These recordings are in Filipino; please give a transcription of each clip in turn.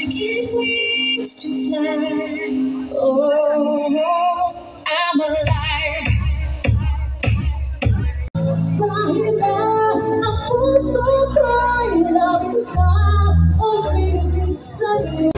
get wings to fly. Oh, I'm alive. Dahil na ang puso ko'y labis na umibig sa'yo.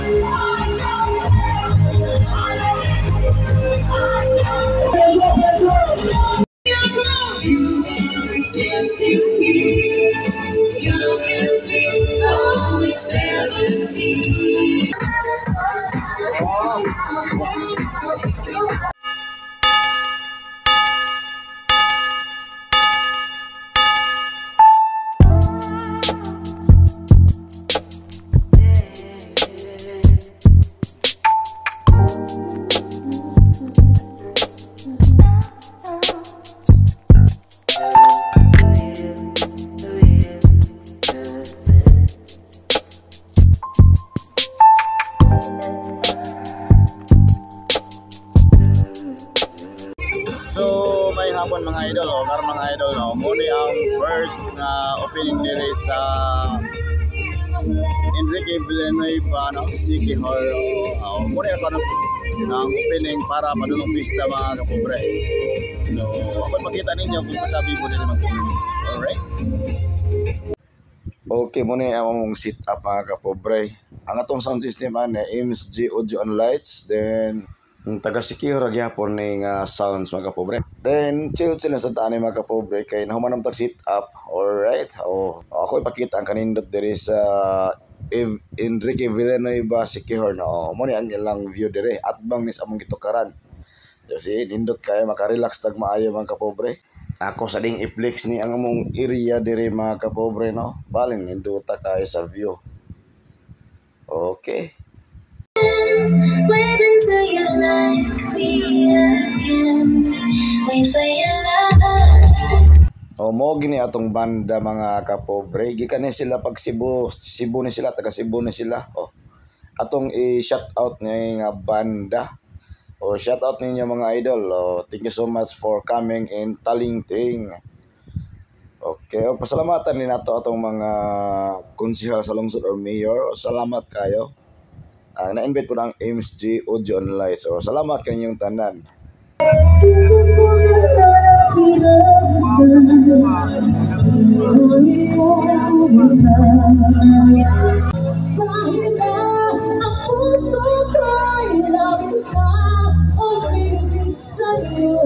So may hapon mga idol, karon mga idol, muli ang first na opening nila sa Enrique Villanueva City Hall. Muli ako ng opening para padulong pista mga kapobre. So ako makita ninyo kung sa kabibo nila mag-opening. Alright? Okay, muna ang sit up mga kapobre. Ang atong sound system na MSG Audio and Lights, then taga-secure gyapon ning sounds mga kapobre. Then chill sila sa taan mga kapobre kay nahuman ang sit up. Alright. Ako ipakita ang kanindot diri sa Enrique Villanueva Sikihor na mo ni ang ilang view dire at bang nis among gitukaran. Kasi nindot kay maka-relax tag maayo mga kapobre. Ako sa ding i-flex ni ang among area dire mga kapobre no. Baling nindota kay sa view. Okay. Wait until you like me again. Wait for your love. Mo gini atong banda mga kapobre. Gikan ni sila pag Cebu ni sila, taga Cebu ni sila. Atong i-shout out nga banda. Shout out ninyo mga idol. Thank you so much for coming in Talingting. Okay, pasalamatan din nato atong mga konsehal sa lungsod or mayor. Salamat kayo. Na-invite ko ng MSG Audio and Lights. Salamat kaninyong tanan. Dahil na ang puso ko'y labis na umibig sa'yo.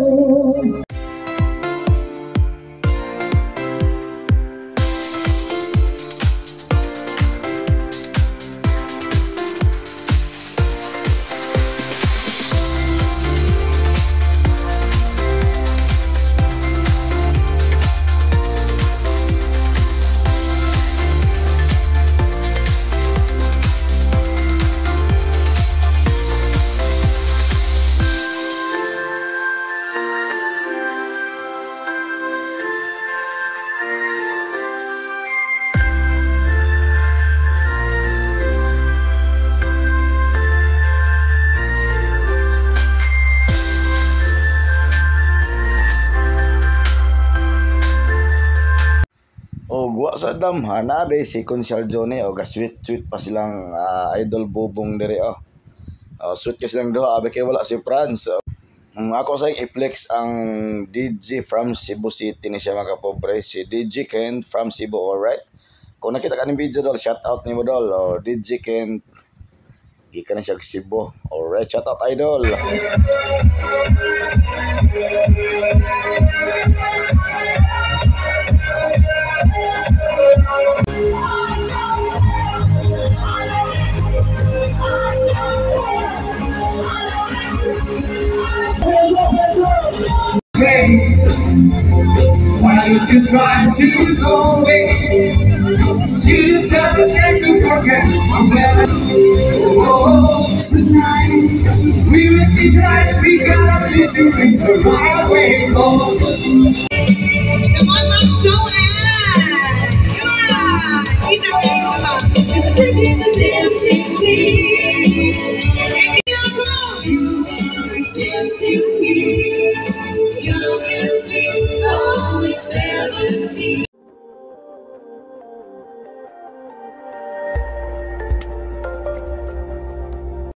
Guwa sa damhan na si Consial Johnny sweet pa silang idol bubong dire sweet kasi silang duha abe kay wala si Franz. Ako sa i-flex ang DJ from Cebu City ni siya mga kapobre, si DJ Kent from Cebu. Alright, kung nakita ka ng video dol, shout out ni mo dol. DJ Kent ika na siya Cebu. Alright, shout out idol. Why don't you try to go away? You tell the friend to forget. Tonight we will see tonight. We gotta listen in the right way. Come on, Joanne. Come on. Kita kayo ba? Kita kayo ba?